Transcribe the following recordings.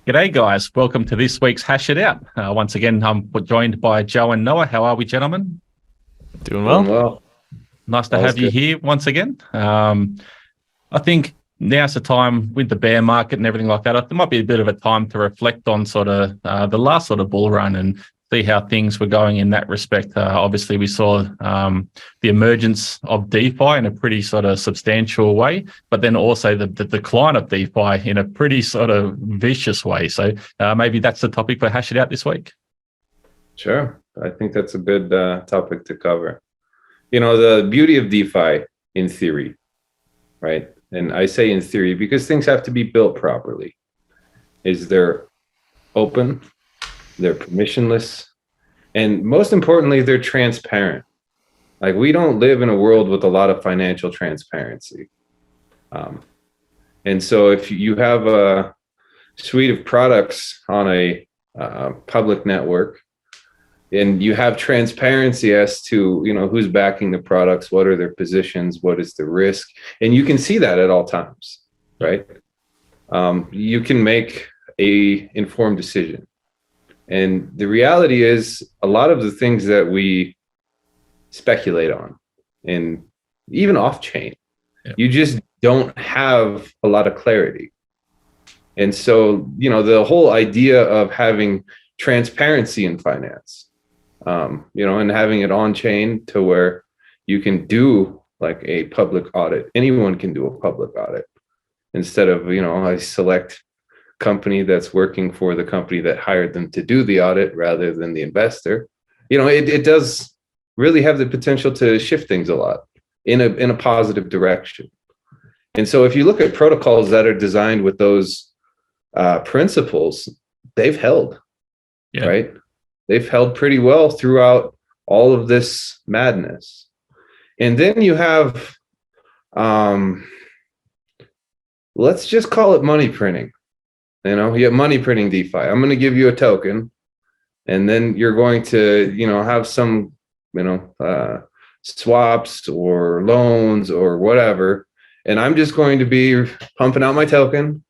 G'day, guys. Welcome to this week's Hash It Out. Once again, I'm joined by Joe and Noah. How are we, gentlemen? Doing well. Doing well. Nice to have you here once again. I think now's the time with the bear market and everything like that. There might be a bit of a time to reflect on sort of the last sort of bull run and see how things were going in that respect. Obviously, we saw the emergence of DeFi in a pretty sort of substantial way, but then also the decline of DeFi in a pretty sort of vicious way. So maybe that's the topic for Hash It Out this week. Sure. I think that's a good topic to cover. You know, the beauty of DeFi in theory, right? And I say in theory because things have to be built properly, is they're open, they're permissionless, and most importantly, they're transparent. Like, we don't live in a world with a lot of financial transparency. And so if you have a suite of products on a public network, and you have transparency as to, you know, who's backing the products, what are their positions, what is the risk, and you can see that at all times, right? You can make a informed decision. And the reality is, a lot of the things that we speculate on, and even off-chain, you just don't have a lot of clarity. And so, you know, the whole idea of having transparency in finance, you know, and having it on chain to where you can do like a public audit. Anyone can do a public audit instead of, you know, I select company that's working for the company that hired them to do the audit rather than the investor. You know, it does really have the potential to shift things a lot in a positive direction. And so if you look at protocols that are designed with those principles, they've held, right? They've held pretty well throughout all of this madness. And then you have, let's just call it money printing. You know, you have money printing DeFi. I'm going to give you a token, and then you're going to, you know, have some, you know, swaps or loans or whatever. And I'm just going to be pumping out my token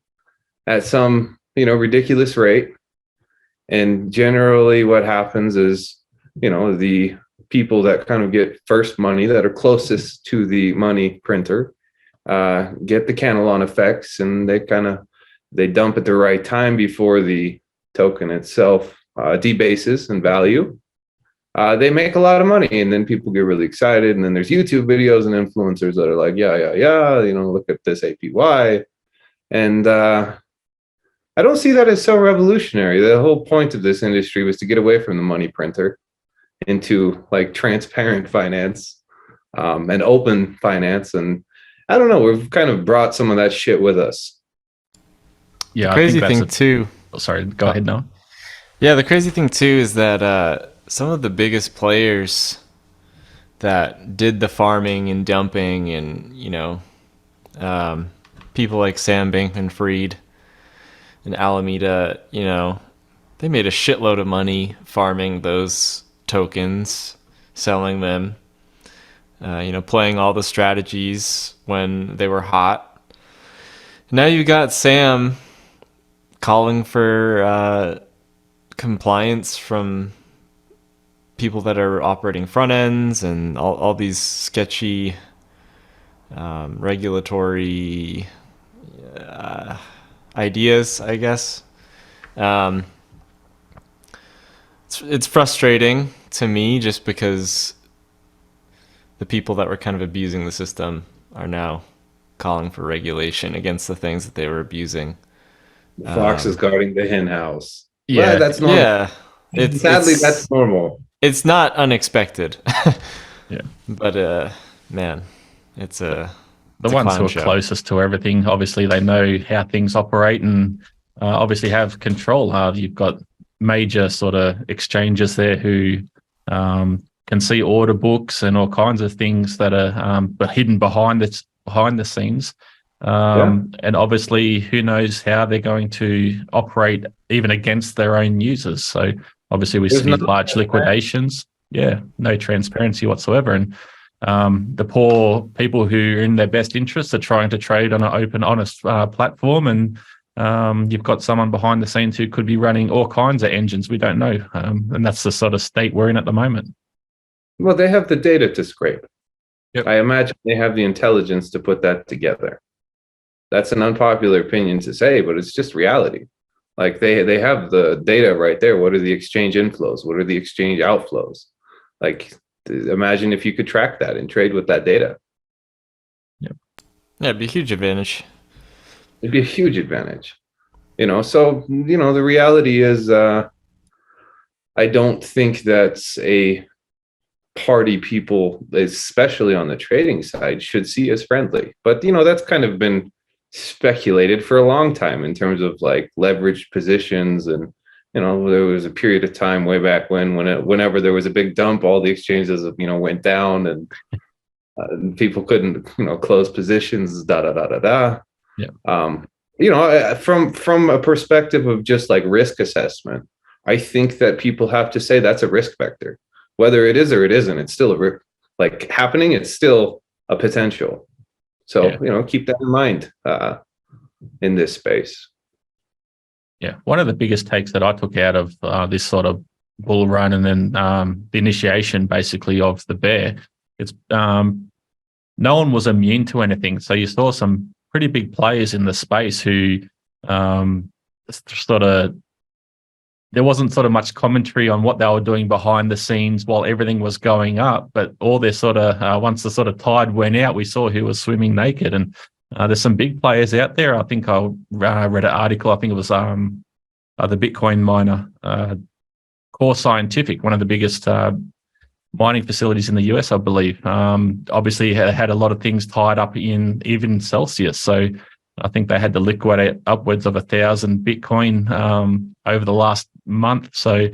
at some, you know, ridiculous rate. And generally what happens is, you know, the people that kind of get first money, that are closest to the money printer, get the Candle effects, and they dump at the right time before the token itself debases in value. They make a lot of money, and then people get really excited. And then there's YouTube videos and influencers that are like, yeah, you know, look at this APY. And I don't see that as so revolutionary. The whole point of this industry was to get away from the money printer into like transparent finance and open finance. And I don't know, we've kind of brought some of that shit with us. Yeah, the crazy thing too. Oh, sorry, go ahead, Noah. Yeah, the crazy thing too is that some of the biggest players that did the farming and dumping, and you know, people like Sam Bankman-Fried and Alameda, you know, they made a shitload of money farming those tokens, selling them, you know, playing all the strategies when they were hot. Now you got Sam calling for compliance from people that are operating front ends and all these sketchy regulatory ideas, I guess. It's frustrating to me just because the people that were kind of abusing the system are now calling for regulation against the things that they were abusing. The fox is guarding the hen house. Yeah, well, that's normal. Yeah, sadly that's normal. It's not unexpected. Yeah, but man, it's a the ones who are closest to everything. Obviously, they know how things operate and obviously have control. You've got major sort of exchanges there who can see order books and all kinds of things that are hidden behind the scenes. And obviously, who knows how they're going to operate even against their own users. So obviously, we see large liquidations. Yeah, no transparency whatsoever. And the poor people who are in their best interests are trying to trade on an open, honest platform, and you've got someone behind the scenes who could be running all kinds of engines. We don't know. And that's the sort of state we're in at the moment. Well, they have the data to scrape. Yep. I imagine they have the intelligence to put that together. That's an unpopular opinion to say, but it's just reality. Like they have the data right there. What are the exchange inflows? What are the exchange outflows? Like, imagine if you could track that and trade with that data. Yeah, it'd be a huge advantage. It'd be a huge advantage. So, the reality is, I don't think that's a party people, especially on the trading side, should see as friendly. But, that's kind of been speculated for a long time in terms of like leveraged positions. And there was a period of time way back whenever there was a big dump, all the exchanges went down, and people couldn't close positions, Yeah. From a perspective of just like risk assessment, I think that people have to say that's a risk vector, whether it is or it isn't. It's still like happening. It's still a potential. So, keep that in mind in this space. Yeah. One of the biggest takes that I took out of this sort of bull run and then the initiation basically of the bear, it's no one was immune to anything. So you saw some pretty big players in the space who there wasn't sort of much commentary on what they were doing behind the scenes while everything was going up, but all their sort of once the sort of tide went out, we saw who was swimming naked. And there's some big players out there. I think I read an article. I think it was the Bitcoin miner, Core Scientific, one of the biggest mining facilities in the US, I believe. Obviously had a lot of things tied up in even Celsius. So I think they had to liquidate upwards of 1,000 Bitcoin over the last month. So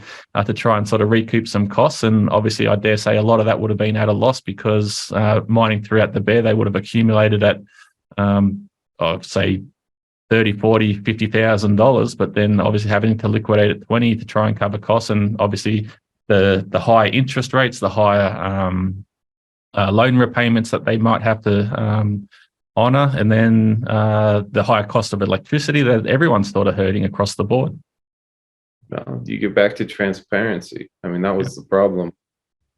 to try and sort of recoup some costs. And obviously, I dare say a lot of that would have been at a loss because mining throughout the bear, they would have accumulated at, I'd say, $30,000, $40,000, $50,000, but then obviously having to liquidate at 20 to try and cover costs. And obviously the higher interest rates, the higher loan repayments that they might have to honor, and then the higher cost of electricity that everyone's sort of hurting across the board. No, you get back to transparency. I mean, that was the problem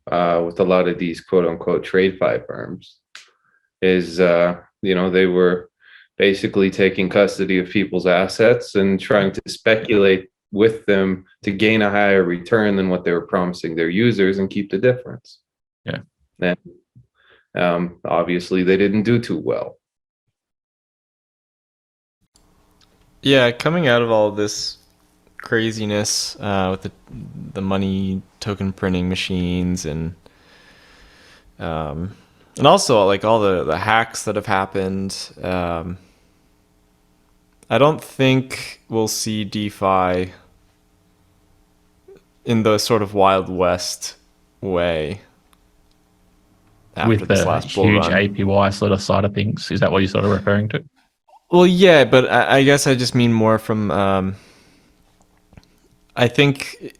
with a lot of these quote unquote TradeFi firms is, they were basically taking custody of people's assets and trying to speculate with them to gain a higher return than what they were promising their users and keep the difference. Yeah. And obviously they didn't do too well. Yeah, coming out of all this craziness with the money token printing machines and also like all the hacks that have happened, I don't think we'll see DeFi in the sort of Wild West way after with this the last bull huge run. APY sort of side of things. Is that what you're sort of referring to? Well, yeah, but I guess I just mean more from I think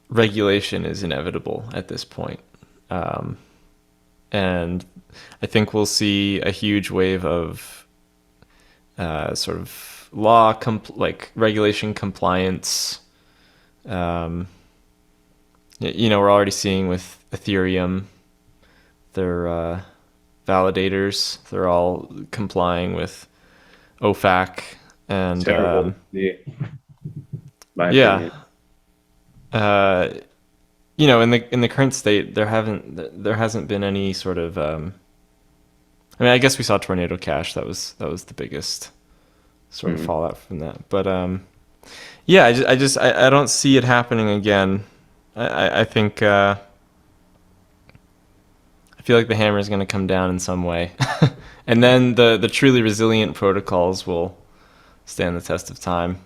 regulation is inevitable at this point. And I think we'll see a huge wave of sort of like regulation compliance. We're already seeing with Ethereum, their validators, they're all complying with OFAC and Terrible. My yeah. opinion. In the current state, there hasn't been any sort of. I mean, I guess we saw Tornado Cash. That was the biggest sort of fallout from that. But yeah, I don't see it happening again. I think I feel like the hammer is going to come down in some way, and then the truly resilient protocols will stand the test of time.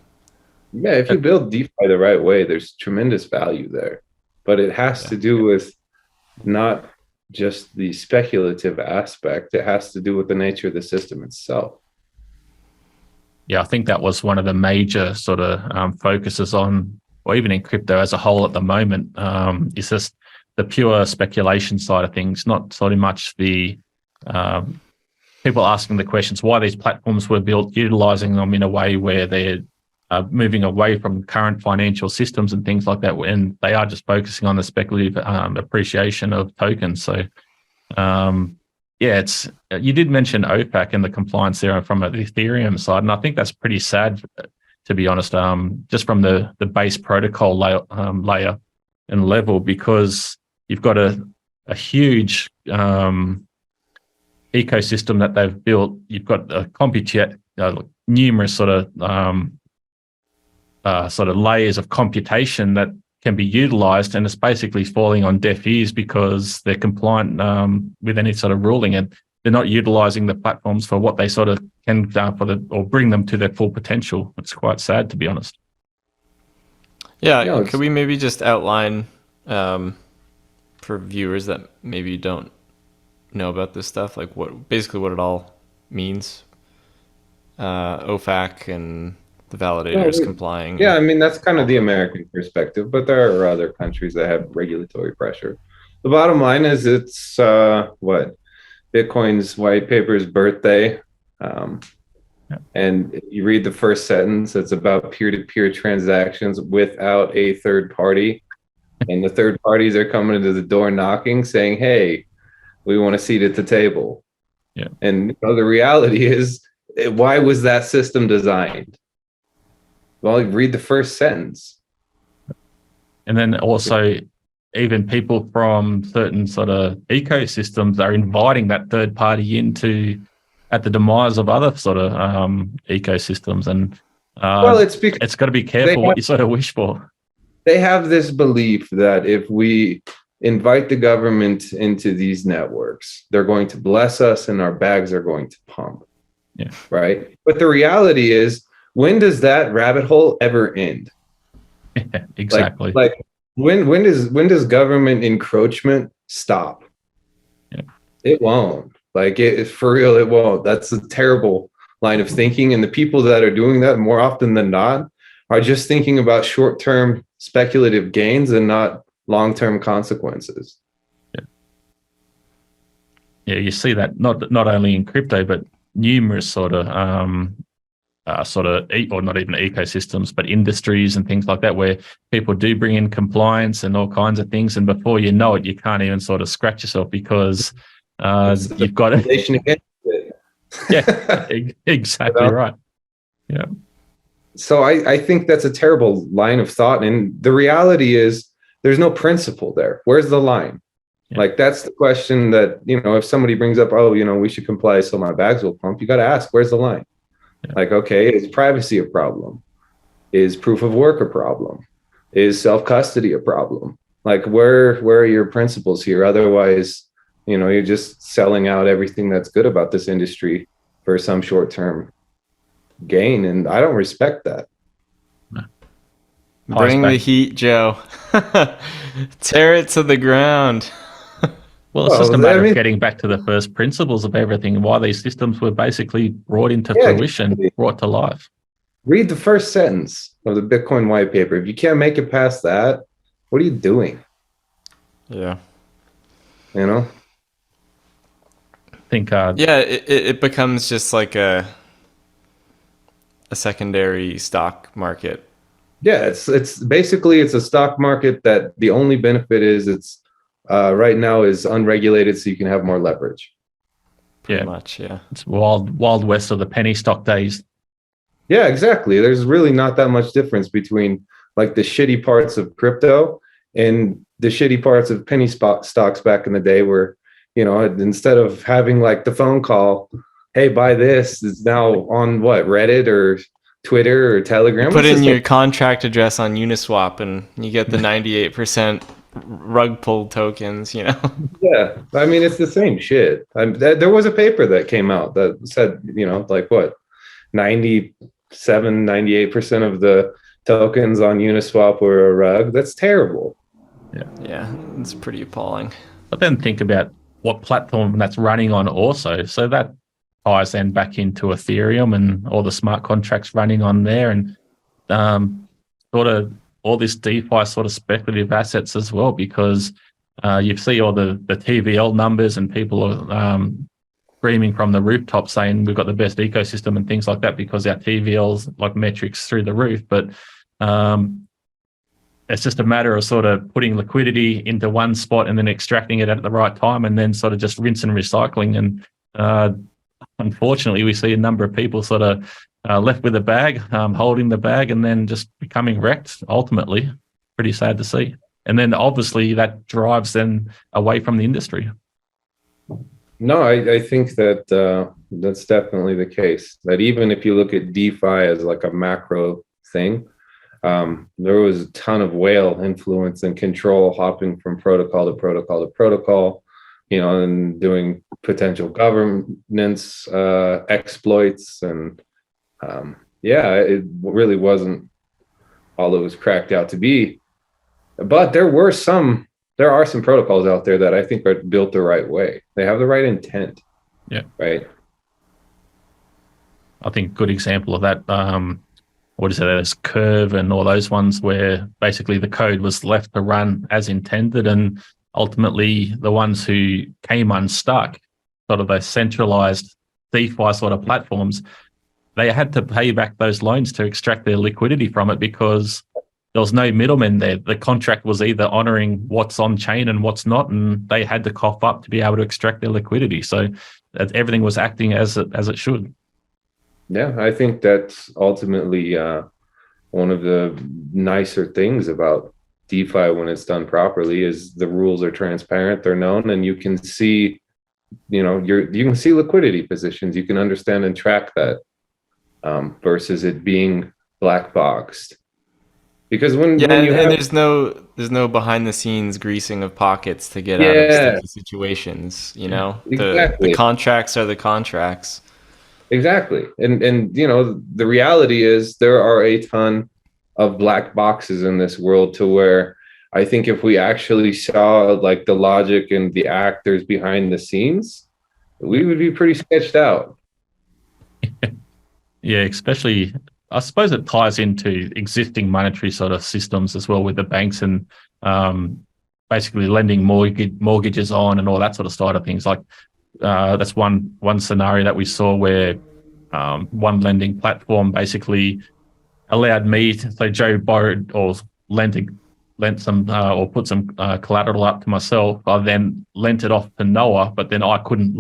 Yeah, if you build DeFi the right way, there's tremendous value there. But it has to do with not just the speculative aspect. It has to do with the nature of the system itself. Yeah, I think that was one of the major sort of focuses on, or even in crypto as a whole at the moment, is just the pure speculation side of things, not so much the people asking the questions why these platforms were built, utilizing them in a way where they're moving away from current financial systems and things like that, and they are just focusing on the speculative appreciation of tokens. So, it's you did mention OFAC and the compliance there from the Ethereum side, and I think that's pretty sad, to be honest. Just from the base protocol layer and level, because you've got a huge ecosystem that they've built. You've got a numerous sort of layers of computation that can be utilized, and it's basically falling on deaf ears because they're compliant with any sort of ruling, and they're not utilizing the platforms for what they sort of can or bring them to their full potential. It's quite sad, to be honest. Yeah, could we maybe just outline for viewers that maybe don't know about this stuff, like what it all means? OFAC and the validators complying. Yeah, I mean, that's kind of the American perspective, but there are other countries that have regulatory pressure. The bottom line is it's Bitcoin's white paper's birthday. And you read the first sentence, it's about peer-to-peer transactions without a third party. And the third parties are coming to the door knocking saying, hey, we want a seat at the table. Yeah. And the reality is, why was that system designed? Well, read the first sentence. And then also, even people from certain sort of ecosystems are inviting that third party into at the demise of other sort of ecosystems. And it's got to be careful what you sort of wish for. They have this belief that if we invite the government into these networks, they're going to bless us and our bags are going to pump. Yeah. Right. But the reality is, when does that rabbit hole ever end? Yeah, exactly. Like when does government encroachment stop? Yeah. It won't. For real, it won't. That's a terrible line of thinking. And the people that are doing that more often than not are just thinking about short-term speculative gains and not long-term consequences. Yeah, you see that not only in crypto, but numerous or not even ecosystems, but industries and things like that, where people do bring in compliance and all kinds of things, and before you know it, you can't even sort of scratch yourself because you've got it. Yeah, exactly right. Yeah. So I think that's a terrible line of thought, and the reality is there's no principle there. Where's the line? Yeah. That's the question that, if somebody brings up, we should comply so my bags will pump, you got to ask, where's the line? Yeah. Okay, is privacy a problem? Is proof of work a problem? Is self-custody a problem? Where are your principles here? Otherwise, you're just selling out everything that's good about this industry for some short-term gain, and I don't respect that. Bring the heat, Joe. Tear it to the ground. Well, it's just a matter of getting back to the first principles of everything and why these systems were basically brought into fruition, brought to life. Read the first sentence of the Bitcoin white paper. If you can't make it past that, what are you doing? Yeah. I think it becomes just like a secondary stock market. Yeah, it's basically a stock market that the only benefit is it's right now is unregulated, so you can have more leverage. Pretty much, yeah. It's wild west of the penny stock days. Yeah, exactly. There's really not that much difference between the shitty parts of crypto and the shitty parts of penny stocks back in the day, where instead of having the phone call, hey, buy this, it's now on Reddit or Twitter or Telegram. You put in your contract address on Uniswap and you get the 98% rug pull tokens, Yeah, I mean, it's the same shit. There was a paper that came out that said, 98% of the tokens on Uniswap were a rug. That's terrible. Yeah, it's pretty appalling. But then think about what platform that's running on also. So that ties then back into Ethereum and all the smart contracts running on there, and sort of all this DeFi sort of speculative assets as well, because you see all the TVL numbers and people are screaming from the rooftop saying we've got the best ecosystem and things like that because our TVLs like metrics through the roof. But it's just a matter of sort of putting liquidity into one spot and then extracting it at the right time and then sort of just rinse and recycling. And unfortunately, we see a number of people sort of left with a bag, holding the bag and then just becoming wrecked ultimately. Pretty sad to see. And then obviously that drives them away from the industry. No, I think that that's definitely the case. That even if you look at DeFi as like a macro thing, there was a ton of whale influence and control hopping from protocol to protocol to protocol, you know, and doing potential governance exploits. And yeah, it really wasn't all it was cracked out to be. But there are some protocols out there that I think are built the right way. They have the right intent. Yeah. Right. I think a good example of that, what is it? There's Curve and all those ones where basically the code was left to run as intended, and ultimately the ones who came unstuck, sort of those centralized DeFi sort of platforms, they had to pay back those loans to extract their liquidity from it because there was no middleman there. The contract was either honoring what's on chain and what's not, and they had to cough up to be able to extract their liquidity. So everything was acting as it should. Yeah, I think that's ultimately one of the nicer things about DeFi when it's done properly is the rules are transparent, they're known, and you can see, you know, you can see liquidity positions, you can understand and track that versus it being black boxed. Because when you have, there's no behind the scenes greasing of pockets to get out of sticky situations. You know, exactly. The contracts are the contracts. Exactly. And you know, the reality is there are a ton of black boxes in this world to where I think if we actually saw like the logic and the actors behind the scenes, we would be pretty sketched out. Yeah, especially I suppose it ties into existing monetary sort of systems as well with the banks and basically lending mortgages on and all that sort of side of things. Like that's one scenario that we saw where one lending platform basically allowed me to, so Joe borrowed or lent some or put some collateral up to myself. I then lent it off to Noah, but then I couldn't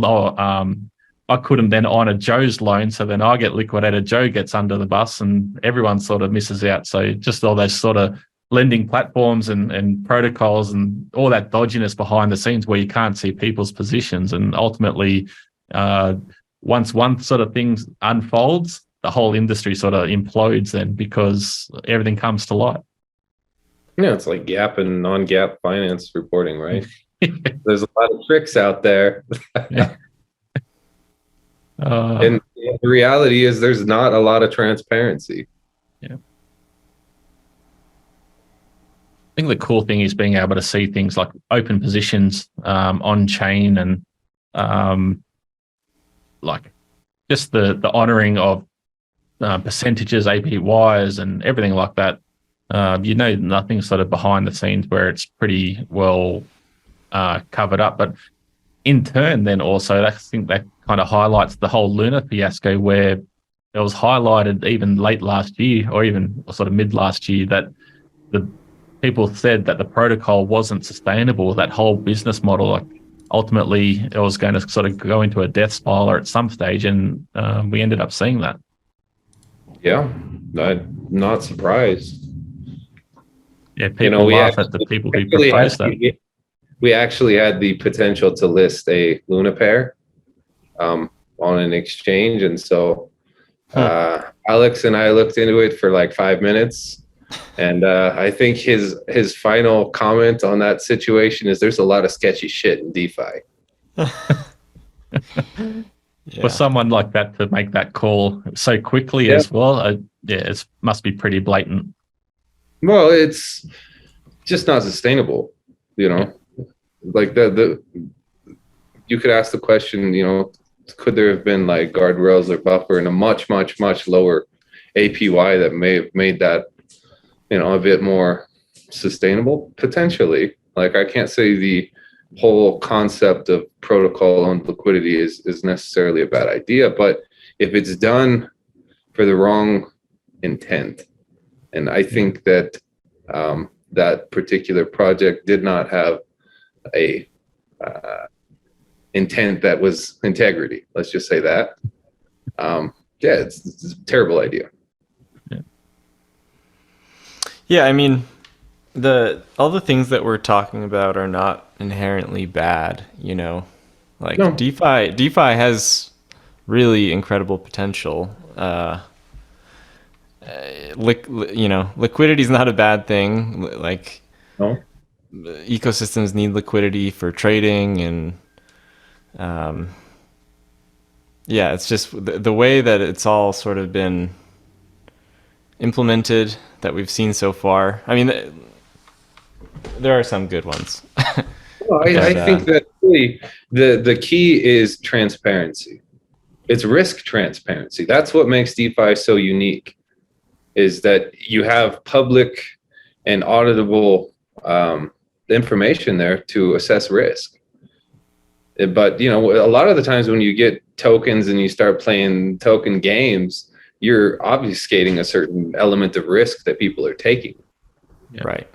then honor Joe's loan. So then I get liquidated, Joe gets under the bus and everyone sort of misses out. So just all those sort of lending platforms and protocols and all that dodginess behind the scenes where you can't see people's positions. And ultimately, once one sort of thing unfolds, the whole industry sort of implodes then because everything comes to light. Yeah, it's like gap and non-gap finance reporting, right? There's a lot of tricks out there. And the reality is there's not a lot of transparency. Yeah. I think the cool thing is being able to see things like open positions on chain and like just the honoring of percentages, APYs and everything like that. You know, nothing sort of behind the scenes where it's pretty well covered up. But in turn, then also, I think that kind of highlights the whole Luna fiasco where it was highlighted even late last year or even sort of mid last year that the people said that the protocol wasn't sustainable, that whole business model. Like ultimately, it was going to sort of go into a death spiral at some stage, and we ended up seeing that. Yeah, I'm not surprised. Yeah, people laugh at the people who proposed that. We actually had the potential to list a Luna pair on an exchange, and so Alex and I looked into it for like 5 minutes, and I think his final comment on that situation is there's a lot of sketchy shit in DeFi. For someone like that to make that call so quickly as well, it must be pretty blatant. Well, it's just not sustainable, you know. Like you could ask the question, you know, could there have been like guardrails or buffer and a much lower APY that may have made that, you know, a bit more sustainable potentially. Like I can't say the whole concept of protocol-owned liquidity is necessarily a bad idea. But if it's done for the wrong intent, and I think that that particular project did not have a intent that was integrity. Let's just say that. It's a terrible idea. Yeah, I mean, all the things that we're talking about are not inherently bad, you know. Like no. DeFi has really incredible potential. Liquidity is not a bad thing. Like, no. Ecosystems need liquidity for trading, and it's just the way that it's all sort of been implemented that we've seen so far. I mean, there are some good ones. Well, I think that really the key is transparency. It's risk transparency. That's what makes DeFi so unique, is that you have public and auditable information there to assess risk. But, you know, a lot of the times when you get tokens and you start playing token games, you're obfuscating a certain element of risk that people are taking. Yeah. Right.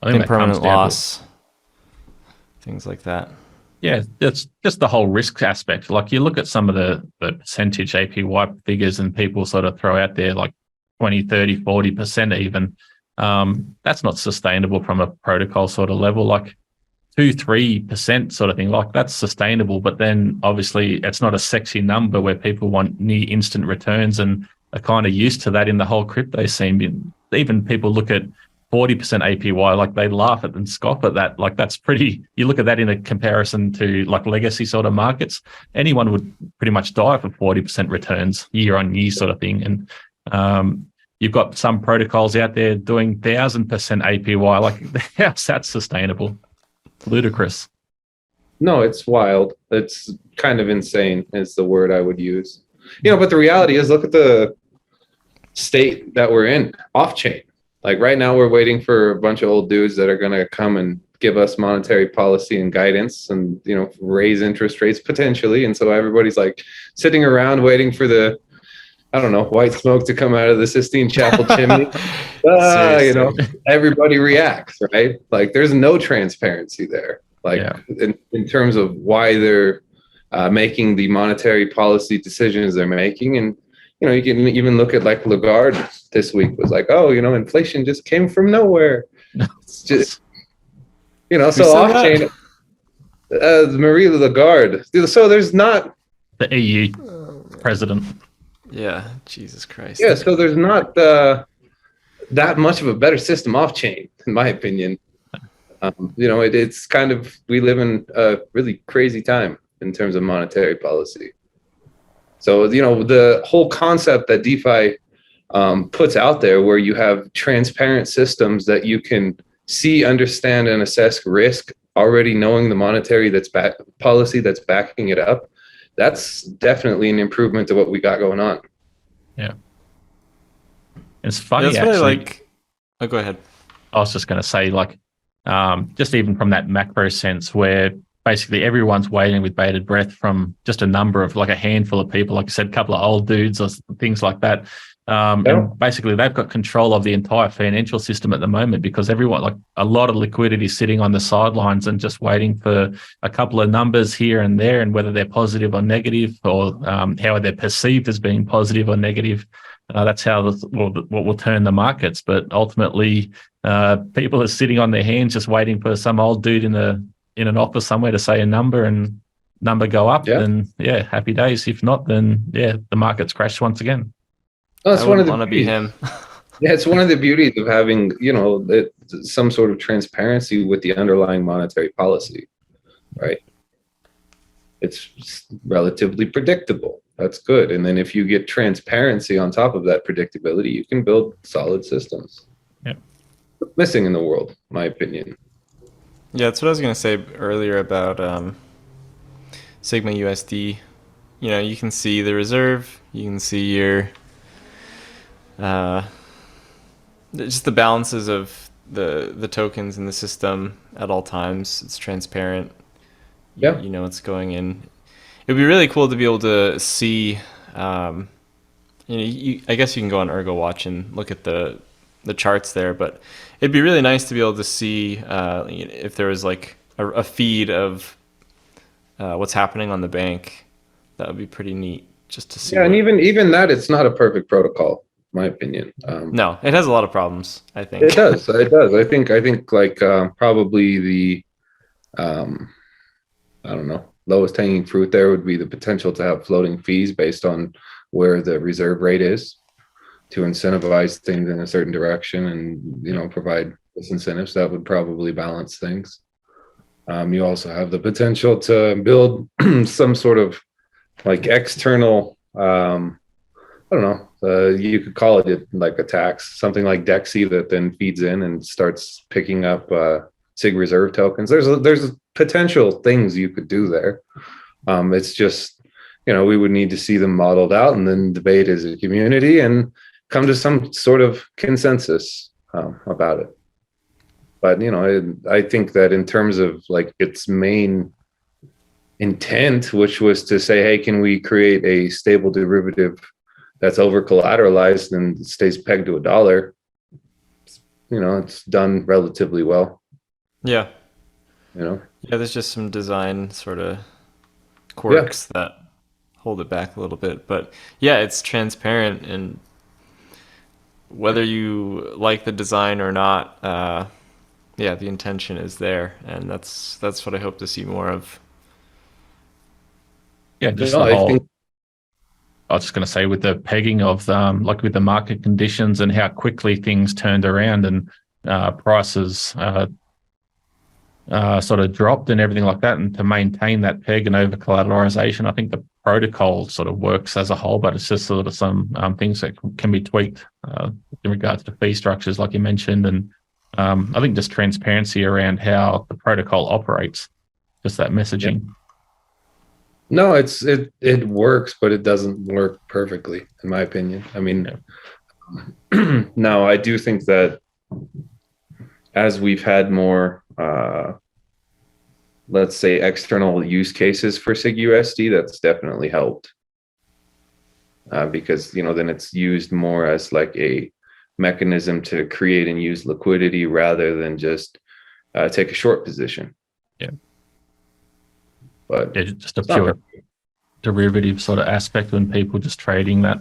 Impermanent loss, things like that. Yeah, it's just the whole risk aspect. Like, you look at some of the percentage APY figures and people sort of throw out there like 20, 30, 40% even. That's not sustainable from a protocol sort of level. Like 2-3% sort of thing, like that's sustainable, but then obviously it's not a sexy number where people want near instant returns and are kind of used to that in the whole crypto scene. Even people look at 40% APY, like they laugh at and scoff at that. Like, that's pretty, you look at that in a comparison to like legacy sort of markets, anyone would pretty much die for 40% returns year on year sort of thing. And you've got some protocols out there doing 1,000% APY. Like, how's that sustainable? Ludicrous. No, it's wild. It's kind of insane is the word I would use. You know, but the reality is, look at the state that we're in off chain. Like right now we're waiting for a bunch of old dudes that are going to come and give us monetary policy and guidance and, you know, raise interest rates potentially. And so everybody's like sitting around waiting for the, I don't know, white smoke to come out of the Sistine Chapel chimney. You know, everybody reacts, right? Like, there's no transparency there. Like, in terms of why they're making the monetary policy decisions they're making. And, you know, you can even look at like Lagarde this week was like, oh, you know, inflation just came from nowhere. It's just, you know, so off chain, Marie Lagarde. So there's not the EU president. Yeah, Jesus Christ. Yeah, so there's not that much of a better system off chain, in my opinion. You know, it's kind of, we live in a really crazy time in terms of monetary policy. So, you know, the whole concept that DeFi puts out there, where you have transparent systems that you can see, understand, and assess risk, already knowing the monetary policy that's backing it up, that's definitely an improvement to what we got going on. Yeah. It's funny, that's actually. Oh, go ahead. I was just going to say, like, just even from that macro sense, where basically everyone's waiting with bated breath from just a number of, like, a handful of people, like I said, a couple of old dudes or things like that. And basically they've got control of the entire financial system at the moment, because everyone, like, a lot of liquidity sitting on the sidelines and just waiting for a couple of numbers here and there, and whether they're positive or negative, or how they're perceived as being positive or negative. That's how what will turn the markets. But ultimately, people are sitting on their hands just waiting for some old dude in an office somewhere to say a number, and number go up, then happy days. If not, then the markets crash once again. Well, that's one of the want to be him. Yeah, it's one of the beauties of having, you know, some sort of transparency with the underlying monetary policy, right? It's relatively predictable. That's good. And then if you get transparency on top of that predictability, you can build solid systems. Yeah. Missing in the world, in my opinion. Yeah, that's what I was going to say earlier about Sigma USD. You know, you can see the reserve, you can see your just the balances of the tokens in the system at all times. It's transparent. Yeah. You know what's going in. It would be really cool to be able to see. I guess you can go on Ergo Watch and look at the charts there, but it'd be really nice to be able to see if there was like a feed of what's happening on the bank. That would be pretty neat just to see. Yeah, and even that, it's not a perfect protocol, in my opinion. No, it has a lot of problems, I think. It does. It does. I think like probably the I don't know, lowest hanging fruit there would be the potential to have floating fees based on where the reserve rate is, to incentivize things in a certain direction and provide disincentives. That would probably balance things. You also have the potential to build some sort of like external I don't know, you could call it like a tax, something like Dexy that then feeds in and starts picking up SIG reserve tokens. There's potential things you could do there. It's just, we would need to see them modeled out and then debate as a community and come to some sort of consensus about it. But, I think that in terms of like its main intent, which was to say, hey, can we create a stable derivative that's over collateralized and stays pegged to $1? It's done relatively well. Yeah. Yeah, there's just some design sort of quirks that hold it back a little bit. But yeah, it's transparent, and whether you like the design or not, the intention is there, and that's what I hope to see more of. Yeah, just the whole. I was just going to say, with the pegging of like with the market conditions and how quickly things turned around and prices sort of dropped and everything like that, and to maintain that peg and over collateralization, I think the protocol sort of works as a whole, but it's just sort of some things that can be tweaked in regards to fee structures, like you mentioned, and I think just transparency around how the protocol operates, just that messaging. Yeah. No, it works, but it doesn't work perfectly, in my opinion. I mean, no, I do think that as we've had more, let's say, external use cases for SIG USD, that's definitely helped. Because, then it's used more as like a mechanism to create and use liquidity rather than just take a short position. Yeah. But just a pure derivative sort of aspect when people just trading that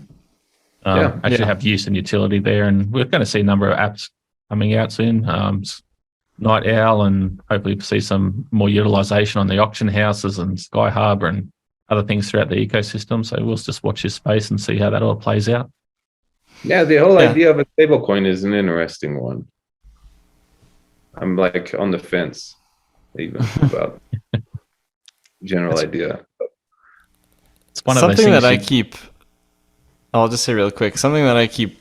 actually have use and utility there. And we're going to see a number of apps coming out soon. Night Owl, and hopefully see some more utilization on the auction houses and Sky Harbor and other things throughout the ecosystem. So we'll just watch this space and see how that all plays out. Yeah, the whole idea of a stablecoin is an interesting one. I'm like on the fence even about general idea. It's one of something that I keep. I'll just say real quick. Something that I keep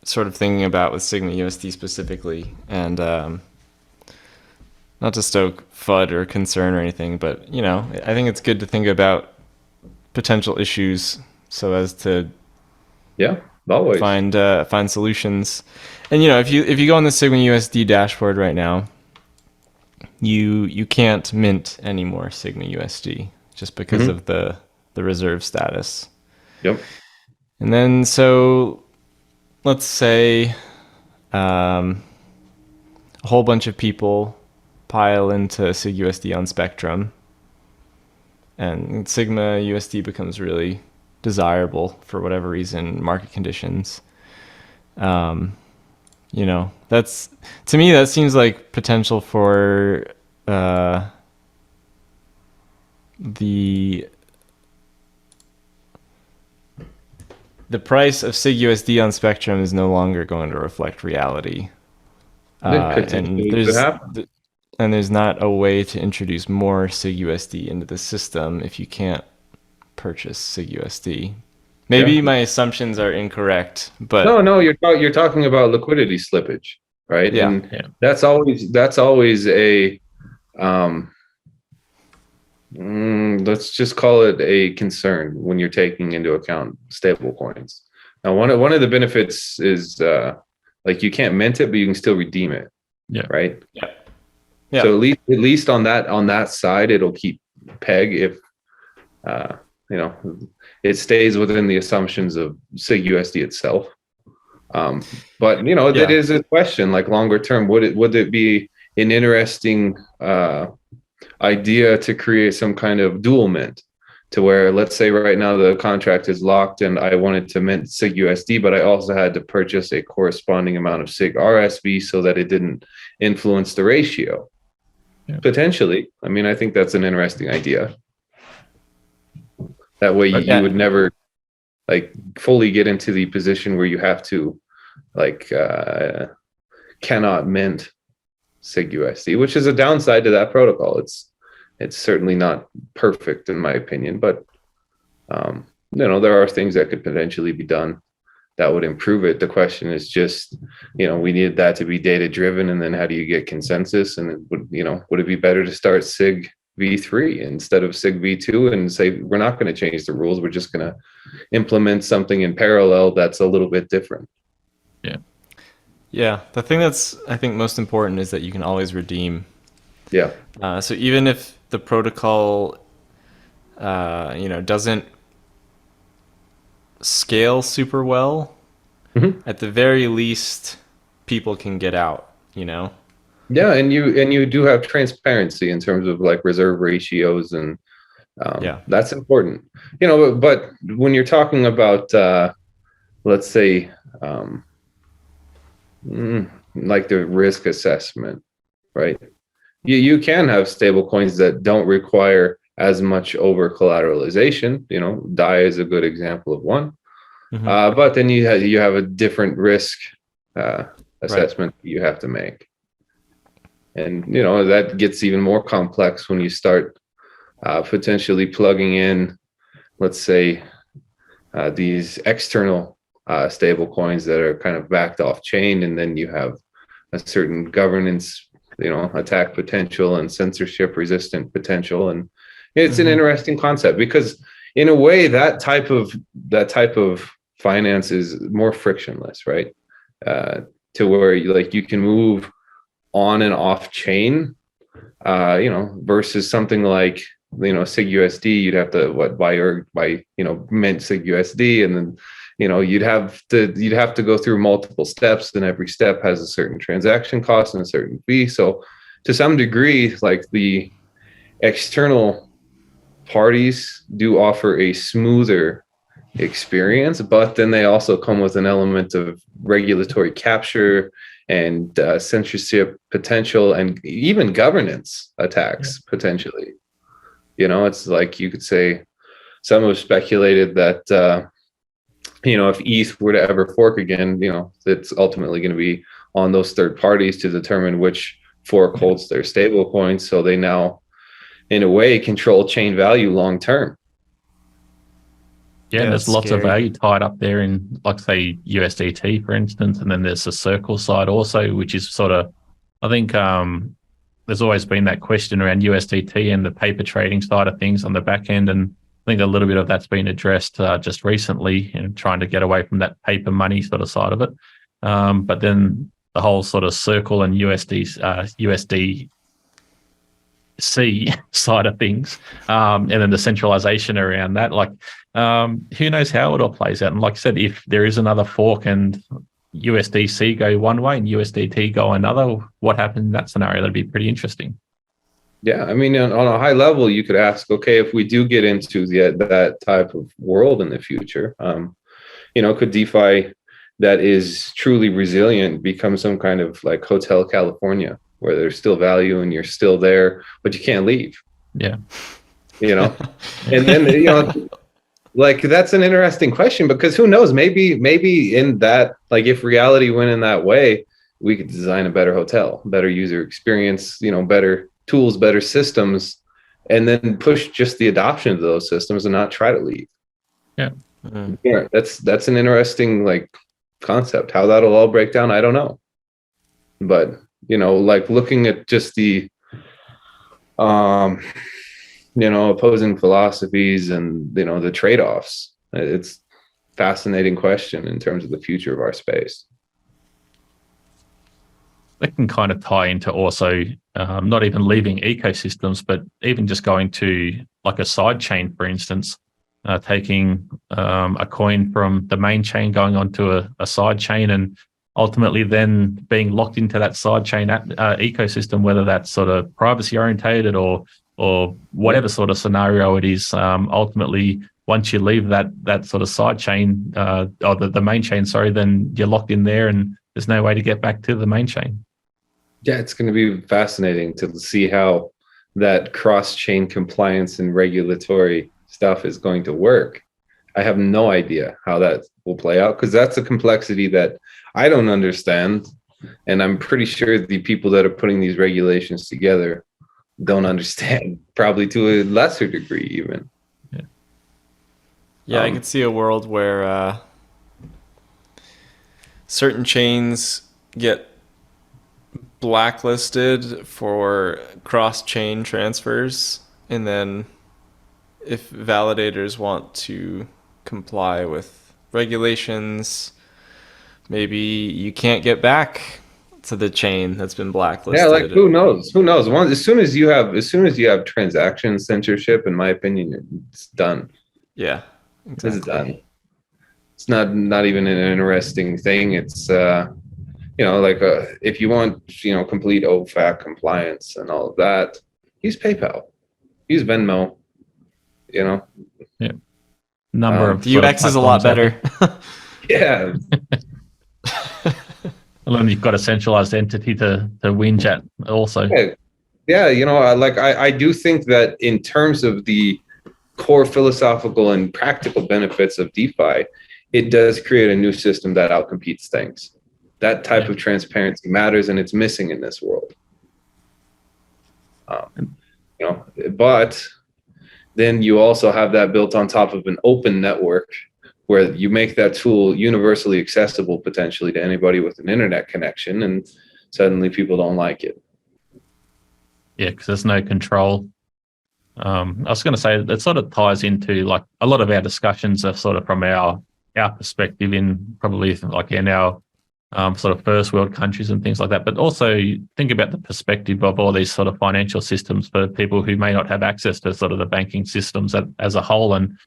sort of thinking about with Sigma USD specifically, and not to stoke FUD or concern or anything, but I think it's good to think about potential issues so as to always find solutions. And if you go on the Sigma USD dashboard right now, you can't mint any more Sigma USD just because of the reserve status. Yep. And then so let's say a whole bunch of people pile into SIG USD on Spectrum, and Sigma USD becomes really desirable for whatever reason, market conditions. That's, to me, that seems like potential for the price of SIG USD on Spectrum is no longer going to reflect reality. And there's not a way to introduce more SIG USD into the system if you can't purchase SIG USD. Maybe my assumptions are incorrect, but no, you're talking about liquidity slippage, right? Yeah, and that's always a let's just call it a concern when you're taking into account stable coins. Now, one of the benefits is like you can't mint it, but you can still redeem it. Yeah. Right. Yeah. Yeah. So at least on that side, it'll keep peg if it stays within the assumptions of SIG USD itself. But that is a question. Like longer term, would it be an interesting idea to create some kind of dual mint, to where, let's say right now the contract is locked and I wanted to mint SIG USD, but I also had to purchase a corresponding amount of SIG RSV so that it didn't influence the ratio. Yeah. Potentially. I mean, I think that's an interesting idea. That way you would never like fully get into the position where you have to like cannot mint SIG USD, which is a downside to that protocol. It's certainly not perfect in my opinion, but there are things that could potentially be done that would improve it. The question is just, we need that to be data driven, and then how do you get consensus? And would it be better to start SIG V3 instead of SIG V2 and say, we're not going to change the rules, we're just going to implement something in parallel that's a little bit different? Yeah, the thing that's, I think, most important is that you can always redeem. Yeah. So even if the protocol, doesn't scale super well, at the very least, people can get out, Yeah, and you do have transparency in terms of like reserve ratios, and that's important. But when you're talking about, let's say, like the risk assessment, right? You can have stable coins that don't require as much over collateralization. DAI is a good example of one. But then you have a different risk assessment you have to make, and that gets even more complex when you start potentially plugging in, let's say, these external stable coins that are kind of backed off chain, and then you have a certain governance, attack potential and censorship resistant potential. And it's an interesting concept, because in a way that type of finance is more frictionless, right? To where you can move on and off chain, versus something like, SIG USD, you'd have to buy mint SIG USD, and then you'd have to go through multiple steps, and every step has a certain transaction cost and a certain fee. So to some degree, like, the external parties do offer a smoother experience, but then they also come with an element of regulatory capture and censorship potential, and even governance attacks potentially. It's like, you could say, some have speculated that if ETH were to ever fork again, it's ultimately going to be on those third parties to determine which fork holds their stable coins. So they now, in a way, control chain value long term. Yeah, there's lots of value tied up there in, like, say, USDT, for instance, and then there's the Circle side also, which is sort of, I think there's always been that question around USDT and the paper trading side of things on the back end, and I think a little bit of that's been addressed just recently, trying to get away from that paper money sort of side of it. But then the whole sort of Circle and USDC side of things, and then the centralization around that, like, who knows how it all plays out. And like I said, if there is another fork and USDC go one way and USDT go another, what happens in that scenario? That'd be pretty interesting. Yeah, I mean, on a high level, you could ask, okay, if we do get into that type of world in the future, could DeFi that is truly resilient become some kind of like Hotel California, where there's still value and you're still there, but you can't leave? Yeah. And then, like, that's an interesting question, because who knows, maybe in that, like, if reality went in that way, we could design a better hotel, better user experience, better tools, better systems, and then push just the adoption of those systems and not try to leave. Yeah. Yeah, that's an interesting, like, concept. How that'll all break down, I don't know. But, like, looking at just the opposing philosophies and, the trade-offs, it's a fascinating question in terms of the future of our space. that can kind of tie into also not even leaving ecosystems, but even just going to like a side chain, for instance, taking a coin from the main chain, going onto a side chain, and ultimately then being locked into that side chain ecosystem, whether that's sort of privacy orientated or whatever sort of scenario it is. Ultimately, once you leave that sort of side chain or the main chain, sorry, then you're locked in there, and there's no way to get back to the main chain. Yeah, it's going to be fascinating to see how that cross-chain compliance and regulatory stuff is going to work. I have no idea how that will play out, because that's a complexity that I don't understand. And I'm pretty sure the people that are putting these regulations together don't understand, probably to a lesser degree even. Yeah, I could see a world where certain chains get blacklisted for cross-chain transfers, and then if validators want to comply with regulations, maybe you can't get back to the chain that's been blacklisted. Yeah, like who knows? As soon as you have transaction censorship, in my opinion, it's done. Yeah, exactly. It's done. It's not even an interesting thing. It's like if you want complete OFAC compliance and all of that, use PayPal, use Venmo. Yeah. Number of the UX is a lot better. Yeah. And then you've got a centralized entity to whinge at also. Yeah, I do think that in terms of the core philosophical and practical benefits of DeFi, it does create a new system that outcompetes things. That type of transparency matters, and it's missing in this world. But then you also have that built on top of an open network where you make that tool universally accessible potentially to anybody with an internet connection, and suddenly people don't like it. Yeah, because there's no control. I was going to say that sort of ties into like a lot of our discussions are sort of from our perspective in probably like in our sort of first world countries and things like that. But also think about the perspective of all these sort of financial systems for people who may not have access to sort of the banking systems as a whole. And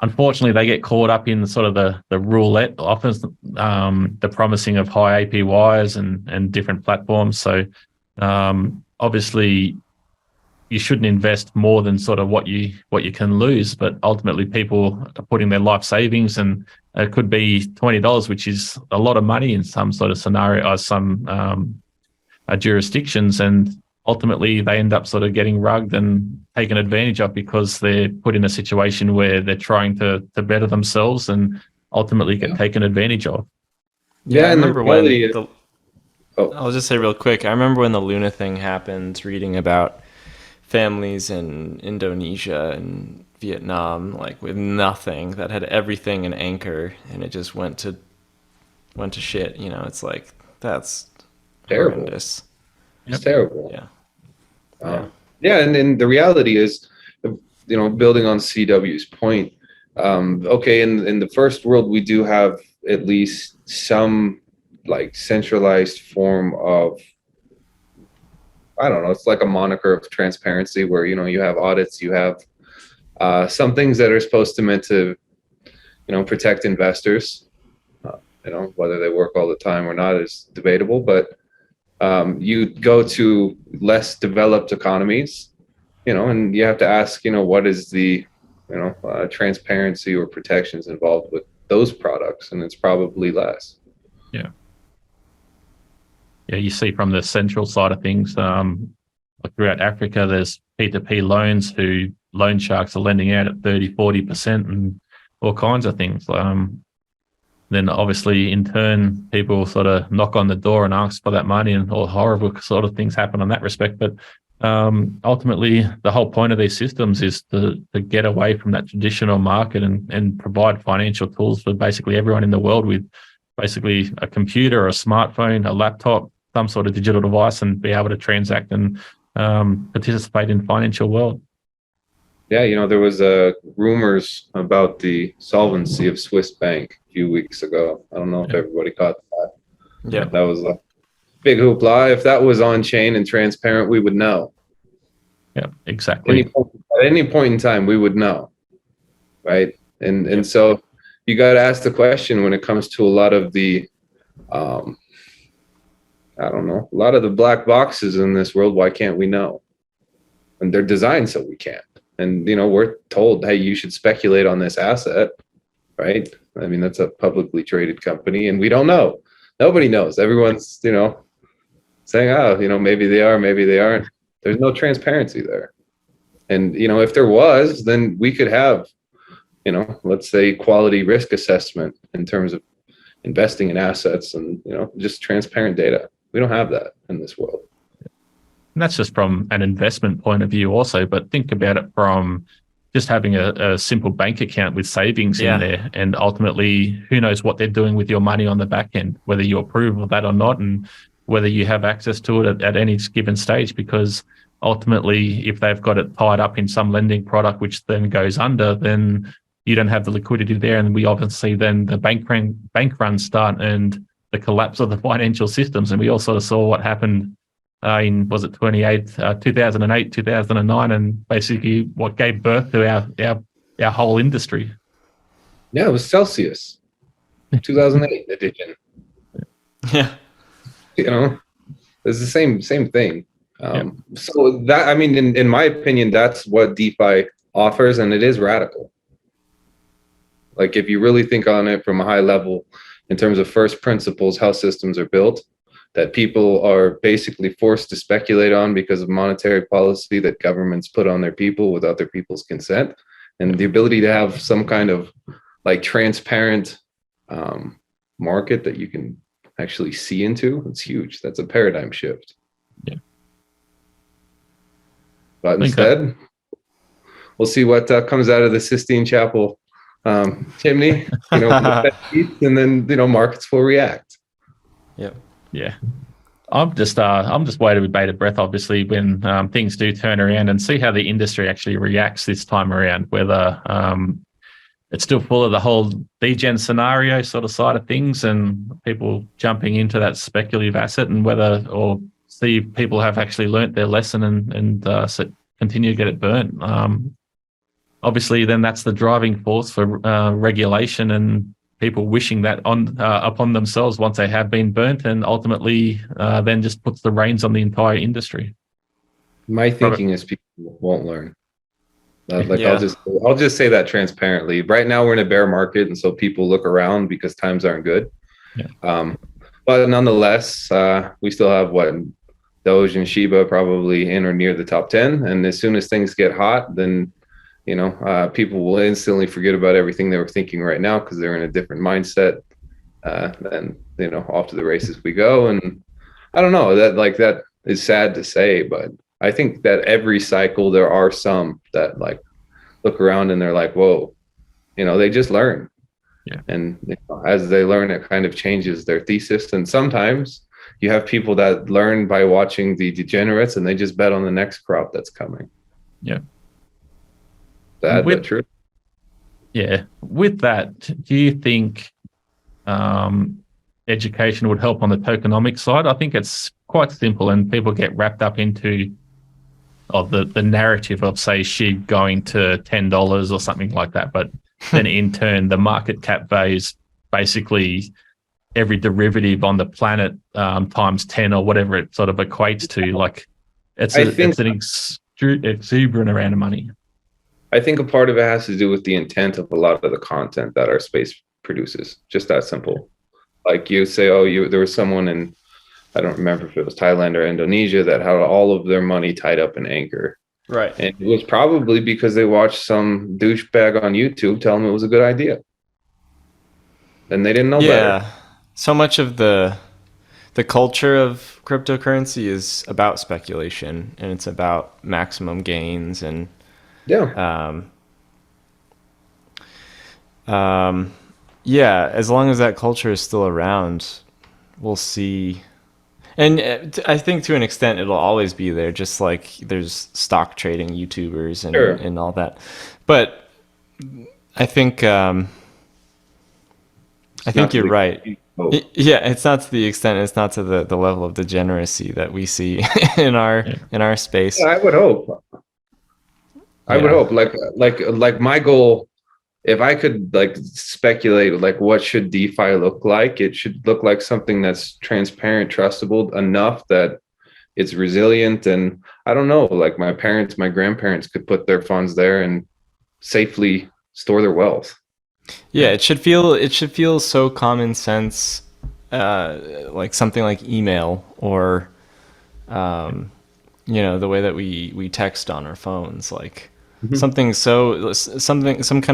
unfortunately, they get caught up in sort of the roulette, often the promising of high APYs and different platforms. So obviously, you shouldn't invest more than sort of what you can lose. But ultimately, people are putting their life savings, and it could be $20, which is a lot of money in some sort of scenario or some jurisdictions, and ultimately they end up sort of getting rugged and taken advantage of because they're put in a situation where they're trying to better themselves and ultimately get taken advantage of. Yeah, I remember when I'll just say real quick, I remember when the Luna thing happened, reading about families in Indonesia and Vietnam, like with nothing, that had everything in Anchor, and it just went to shit. It's like, that's terrible. Horrendous. It's terrible. Yeah. And then the reality is, building on CW's point, okay, in the first world, we do have at least some like centralized form of, I don't know, it's like a moniker of transparency where, you have audits, you have some things that are supposed to meant to, protect investors. Whether they work all the time or not is debatable, but you go to less developed economies, and you have to ask, what is the, transparency or protections involved with those products, and it's probably less. Yeah, you see from the central side of things, like throughout Africa, there's P2P loans who loan sharks are lending out at 30-40% and all kinds of things. Then obviously in turn, people sort of knock on the door and ask for that money, and all horrible sort of things happen on that respect. But ultimately, the whole point of these systems is to get away from that traditional market and provide financial tools for basically everyone in the world with basically a computer, a smartphone, a laptop, some sort of digital device, and be able to transact and participate in the financial world. Yeah, there was rumors about the solvency of Swiss Bank a few weeks ago. I don't know if everybody caught that. Yeah. That was a big hoopla. If that was on chain and transparent, we would know. Yeah, exactly. At any point in time, we would know, right? And so you got to ask the question when it comes to a lot of the, I don't know, a lot of the black boxes in this world. Why can't we know? And they're designed so we can't. And we're told, hey, you should speculate on this asset, right? I mean, that's a publicly traded company, and we don't know. Nobody knows. Everyone's saying, oh, maybe they are, maybe they aren't. There's no transparency there. And if there was, then we could have, let's say, quality risk assessment in terms of investing in assets and just transparent data. We don't have that in this world. And that's just from an investment point of view also, but think about it from just having a simple bank account with savings in there, and ultimately who knows what they're doing with your money on the back end, whether you approve of that or not, and whether you have access to it at any given stage, because ultimately if they've got it tied up in some lending product which then goes under, then you don't have the liquidity there, and we obviously then the bank runs start and the collapse of the financial systems. And we all sort of saw what happened in, was it 2008, 2009, and basically what gave birth to our whole industry. Yeah, it was Celsius, 2008 edition. Yeah. It's the same thing. So that, I mean, in my opinion, that's what DeFi offers, and it is radical. Like if you really think on it from a high level in terms of first principles, how systems are built, that people are basically forced to speculate on because of monetary policy that governments put on their people without their people's consent, and the ability to have some kind of like transparent market that you can actually see into, it's huge. That's a paradigm shift. Yeah. But instead, we'll see what comes out of the Sistine Chapel chimney, and then markets will react. Yep. Yeah. I'm just waiting with bated breath, obviously, when things do turn around, and see how the industry actually reacts this time around, whether it's still full of the whole degen scenario sort of side of things and people jumping into that speculative asset, and whether, or see people have actually learnt their lesson and continue to get it burnt. Obviously, then that's the driving force for regulation and people wishing that on upon themselves once they have been burnt, and ultimately then just puts the reins on the entire industry. My thinking is people won't learn. I'll just say that transparently. Right now we're in a bear market, and so people look around because times aren't good. Yeah. But nonetheless, we still have Doge and Shiba probably in or near the top 10. And as soon as things get hot, then people will instantly forget about everything they were thinking right now because they're in a different mindset. Then off to the races we go. And I don't know, that is sad to say, but I think that every cycle there are some that look around and they're like, whoa, they just learn. Yeah. And as they learn, it kind of changes their thesis. And sometimes you have people that learn by watching the degenerates and they just bet on the next crop that's coming. Yeah. Sad but true. Yeah. With that, do you think education would help on the tokenomics side? I think it's quite simple, and people get wrapped up into the narrative of, say, SHIB going to $10 or something like that. But then in turn, the market cap values basically every derivative on the planet times 10 or whatever it sort of equates to. Like it's an exuberant amount of money. I think a part of it has to do with the intent of a lot of the content that our space produces. Just that simple. Like you say, there was someone in, I don't remember if it was Thailand or Indonesia, that had all of their money tied up in Anchor. Right. And it was probably because they watched some douchebag on YouTube tell them it was a good idea. And they didn't know better. Yeah. So much of the culture of cryptocurrency is about speculation, and it's about maximum gains and as long as that culture is still around, we'll see. And I think to an extent it'll always be there, just like there's stock trading YouTubers and all that. But I think you're right. Yeah, it's not to the extent, it's not to the level of degeneracy that we see in our space. Yeah, I would hope. I would hope. Like my goal, if I could like speculate, like what should DeFi look like? It should look like something that's transparent, trustable enough that it's resilient. And I don't know, like my parents, my grandparents could put their funds there and safely store their wealth. Yeah, it should feel so common sense, like something like email or, the way that we text on our phones, like some kind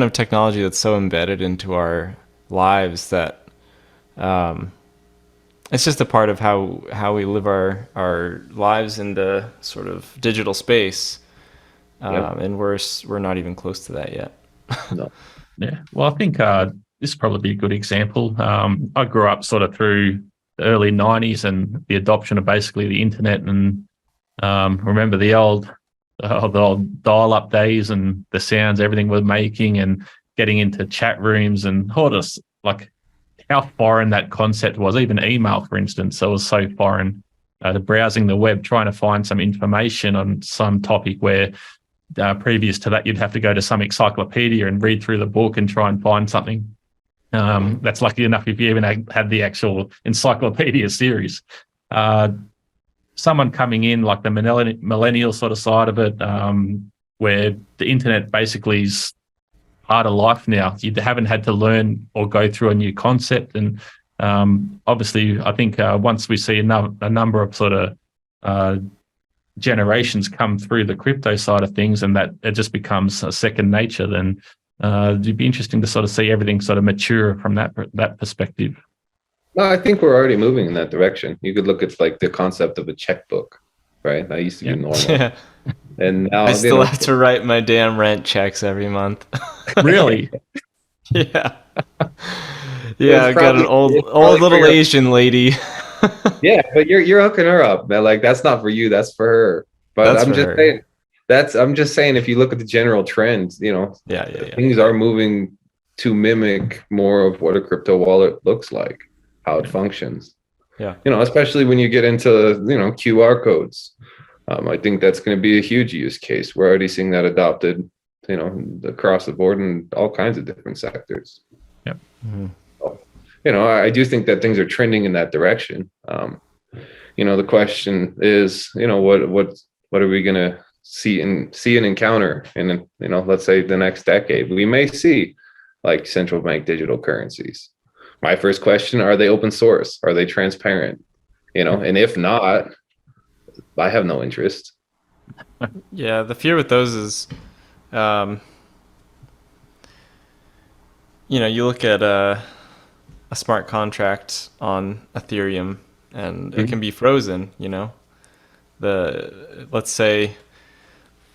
of technology that's so embedded into our lives that it's just a part of how we live our lives in the sort of digital space, and we're not even close to that yet. No. Yeah. Well, I think this is probably a good example. I grew up sort of through the early 90s and the adoption of basically the internet, and remember the old dial-up days and the sounds everything was making, and getting into chat rooms, and just like how foreign that concept was. Even email, for instance, it was so foreign to browsing the web, trying to find some information on some topic where previous to that, you'd have to go to some encyclopedia and read through the book and try and find something. That's lucky enough if you even had the actual encyclopedia series. Someone coming in like the millennial sort of side of it, where the internet basically is part of life now. You haven't had to learn or go through a new concept. And obviously, I think once we see a number of sort of generations come through the crypto side of things, and that it just becomes a second nature, then it'd be interesting to sort of see everything sort of mature from that perspective. No, I think we're already moving in that direction. You could look at like the concept of a checkbook, right? That used to be normal. Yeah. And now I still have to write my damn rent checks every month. Really? Yeah. Yeah, I got an old little Asian lady. Yeah, but you're hooking her up, man. Like that's not for you, that's for her. But I'm just saying if you look at the general trends, things are moving to mimic more of what a crypto wallet looks like, how it functions. Yeah. Especially when you get into, QR codes. I think that's going to be a huge use case. We're already seeing that adopted, across the board in all kinds of different sectors. Yep. Mm-hmm. I do think that things are trending in that direction. The question is, what are we going to see and encounter in, let's say the next decade? We may see like central bank digital currencies. My first question, are they open source? Are they transparent? And if not, I have no interest. Yeah, the fear with those is, you look at a smart contract on Ethereum and it can be frozen, let's say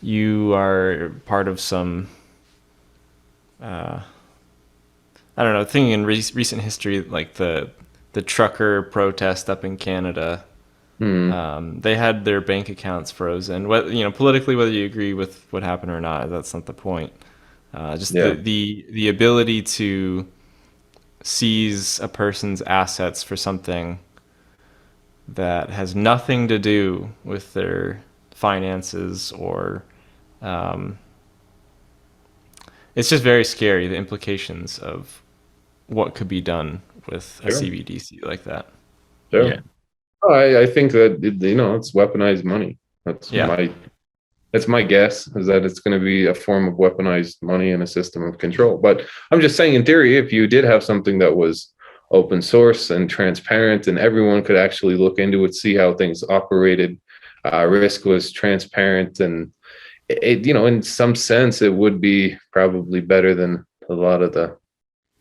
you are part of some, I don't know, thinking in recent history, like the trucker protest up in Canada, they had their bank accounts frozen. Politically, whether you agree with what happened or not, that's not the point. The ability to seize a person's assets for something that has nothing to do with their finances or it's just very scary, the implications of what could be done with a CBDC like that. Sure. Yeah. I think that it's weaponized money. That's my guess, is that it's going to be a form of weaponized money and a system of control. But I'm just saying, in theory, if you did have something that was open source and transparent and everyone could actually look into it, see how things operated, risk was transparent, and it, in some sense, it would be probably better than a lot of the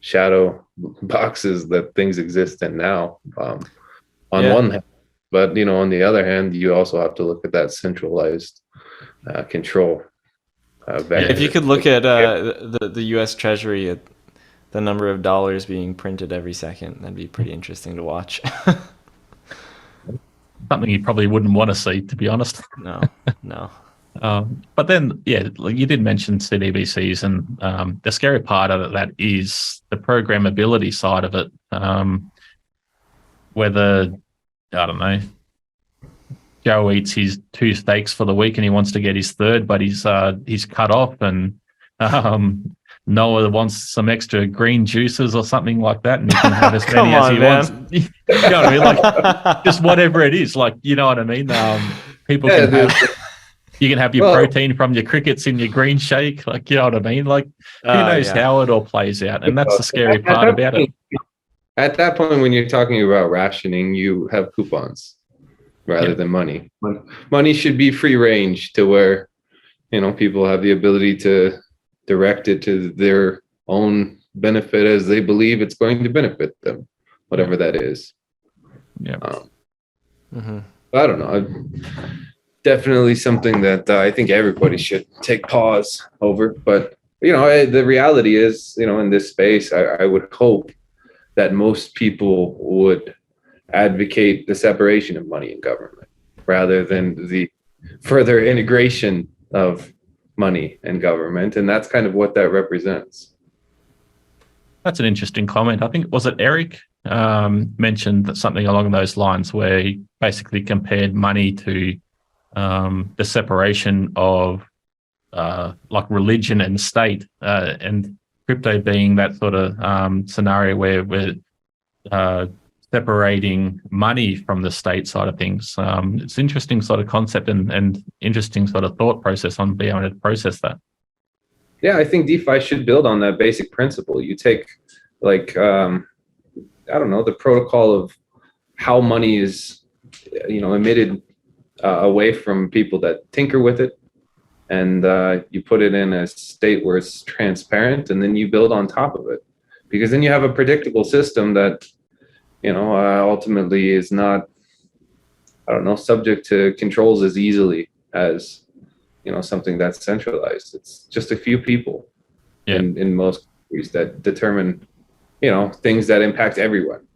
shadow boxes that things exist in now, on one hand. But, on the other hand, you also have to look at that centralized control. If you could look at the U.S. Treasury, at the number of dollars being printed every second, that'd be pretty interesting to watch. Something you probably wouldn't want to see, to be honest. No. But then, you did mention CBDCs, and the scary part of that is the programmability side of it. whether, I don't know, Joe eats his 2 steaks for the week and he wants to get his third, but he's cut off, and Noah wants some extra green juices or something like that, and he can have as many as he wants. You know what I mean? Like, just whatever it is, like, you know what I mean? People can have. You can have your protein from your crickets in your green shake, like, you know what I mean? Like, who knows how it all plays out, and that's the scary part about it. At that point, when you're talking about rationing, you have coupons rather than money. Money should be free range to where, you know, people have the ability to direct it to their own benefit as they believe it's going to benefit them, whatever that is. Yeah. I don't know. Definitely something that I think everybody should take pause over. But, you know, the reality is, you know, in this space, I would hope that most people would advocate the separation of money and government rather than the further integration of money and government. And that's kind of what that represents. That's an interesting comment. I think, was it Eric mentioned that something along those lines, where he basically compared money to the separation of like religion and state, and crypto being that sort of scenario where we're separating money from the state side of things. It's interesting sort of concept and interesting sort of thought process on being able to process that. Yeah, I think DeFi should build on that basic principle. You take, like, I don't know, the protocol of how money is, you know, emitted away from people that tinker with it, and you put it in a state where it's transparent, and then you build on top of it, because then you have a predictable system that, you know, ultimately is not, I don't know, subject to controls as easily as, you know, something that's centralized. It's just a few people in most countries that determine, you know, things that impact everyone.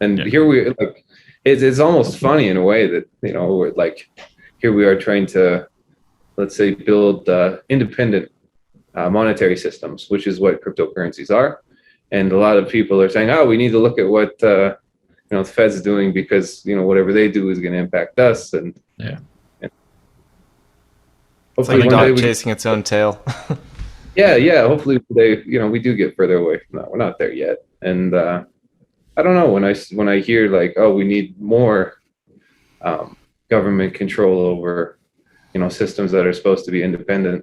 And here we, like, it's almost funny in a way that, you know, we're like, here we are trying to, let's say, build independent monetary systems, which is what cryptocurrencies are. And a lot of people are saying, oh, we need to look at what, you know, the Fed's doing, because, you know, whatever they do is going to impact us. And hopefully, like a dog chasing its own tail. Hopefully they, you know, we do get further away from that. We're not there yet. And I don't know, when I hear like, oh, we need more government control over, you know, systems that are supposed to be independent,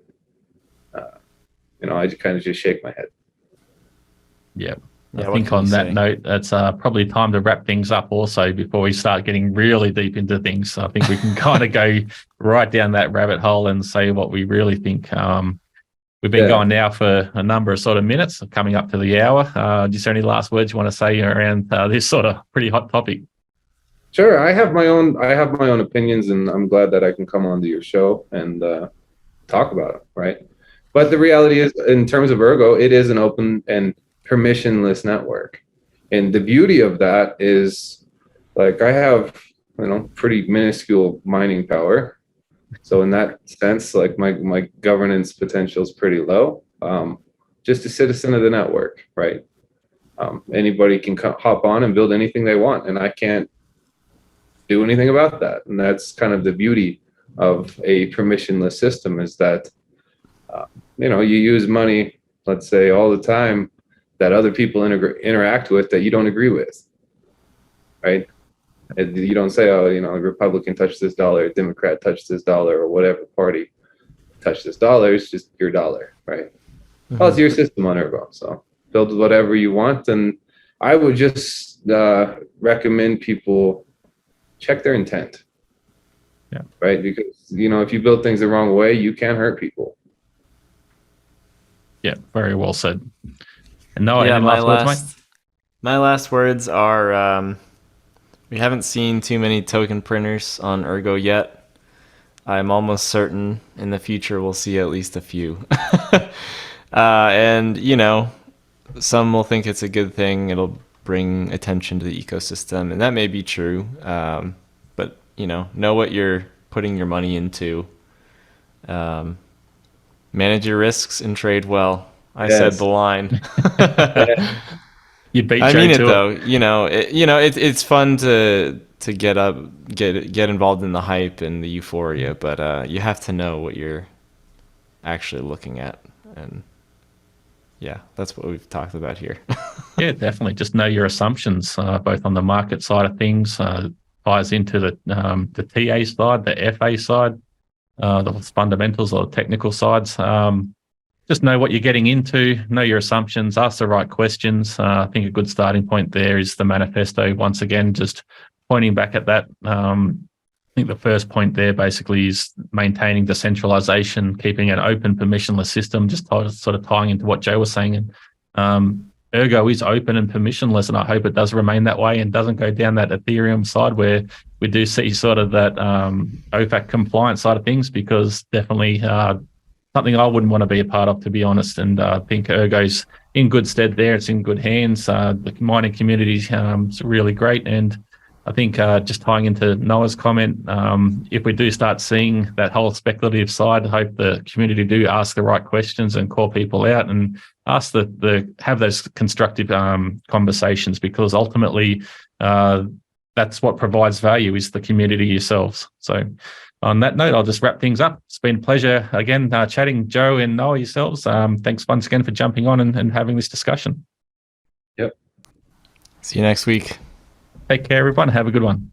you know, I kind of just shake my head. I think on that note, it's probably time to wrap things up also before we start getting really deep into things. So I think we can kind of go right down that rabbit hole and say what we really think. We've been going now for a number of sort of minutes, coming up to the hour. Is there any last words you want to say around this sort of pretty hot topic? Sure. I have my own opinions, and I'm glad that I can come onto your show and talk about them, right? But the reality is, in terms of Ergo, it is an open and permissionless network. And the beauty of that is, like, I have, you know, pretty minuscule mining power. So in that sense, like, my governance potential is pretty low. Just a citizen of the network, right? Anybody can hop on and build anything they want, and I can't do anything about that. And that's kind of the beauty of a permissionless system, is that, you know, you use money, let's say, all the time that other people interact with that you don't agree with, right? And you don't say, oh, you know, a Republican touched this dollar, a Democrat touched this dollar, or whatever party touched this dollar. It's just your dollar, right? Well, it's your system on Ergo, so build whatever you want. And I would just recommend people check their intent, right? Because, you know, if you build things the wrong way, you can hurt people. Yeah, very well said. And no, my last words are, we haven't seen too many token printers on Ergo yet. I'm almost certain in the future we'll see at least a few. And, you know, some will think it's a good thing. It'll bring attention to the ecosystem, and that may be true. But, you know what you're putting your money into. Manage your risks and trade well. I said the line. You beat I Joe mean it to though. It's fun to get involved in the hype and the euphoria, but you have to know what you're actually looking at, and yeah, that's what we've talked about here. Yeah, definitely. Just know your assumptions, both on the market side of things, ties into the TA side, the FA side, the fundamentals or technical sides. Just know what you're getting into, know your assumptions, ask the right questions. I think a good starting point there is the manifesto. Once again, just pointing back at that. I think the first point there basically is maintaining decentralization, keeping an open, permissionless system, just sort of tying into what Joe was saying. And Ergo is open and permissionless, and I hope it does remain that way and doesn't go down that Ethereum side where we do see sort of that OFAC compliance side of things, because definitely something I wouldn't want to be a part of, to be honest. And I think Ergo's in good stead there. It's in good hands. The mining community is really great. And I think just tying into Noah's comment, if we do start seeing that whole speculative side, I hope the community do ask the right questions and call people out and ask have those constructive conversations, because ultimately that's what provides value, is the community yourselves. So on that note, I'll just wrap things up. It's been a pleasure again chatting, Joe and Noah, yourselves. Thanks once again for jumping on and having this discussion. Yep. See you next week. Take care, everyone. Have a good one.